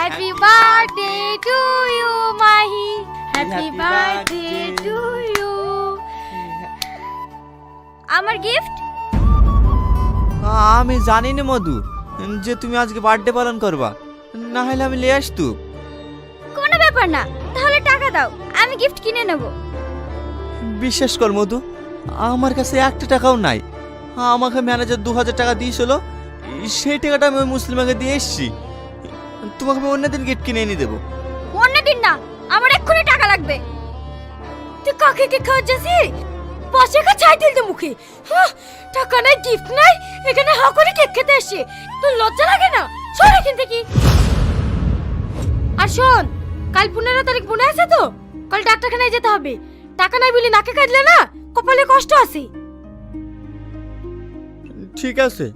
Happy birthday to you Mahi, happy birthday to you. আমার gift? আমি জানি না মধু যে তুমি আজকে বার্থডে পালন করবা, না হলে আমি নিয়ে আসতু। কোনো ব্যাপার না, তাহলে টাকা দাও, আমি গিফট কিনে নেব। বিশ্বাস কর মধু, আমার কাছে একটা টাকাও নাই। আমাকে ম্যানেজার 2000 টাকা দিয়েছিল, সেই টাকাটা আমি ওই মুসলিমাকে দিয়ে এসেছি। তোমাকে আমি অন্যদিন গিফট কিনে এনে দেবো। অন্যদিন না, আমার এক্ষুনি টাকা লাগবে। তুই কাকে কে খাওয়াচ্ছিস? পাশে কা চাই দিল মুখে। টাকা নাই, গিফট নাই, এখানে হা করে কেক খেতে আসছে। তোর লজ্জা লাগে না? সর এখান থেকে। আর শোন, কাল 15 তারিখ মনে আছে তো? কাল ডাক্তারখানায় যেতে হবে। টাকা নাই বলে নাকে কাঁদলে না, কপালে কষ্ট আছে। ঠিক আছে।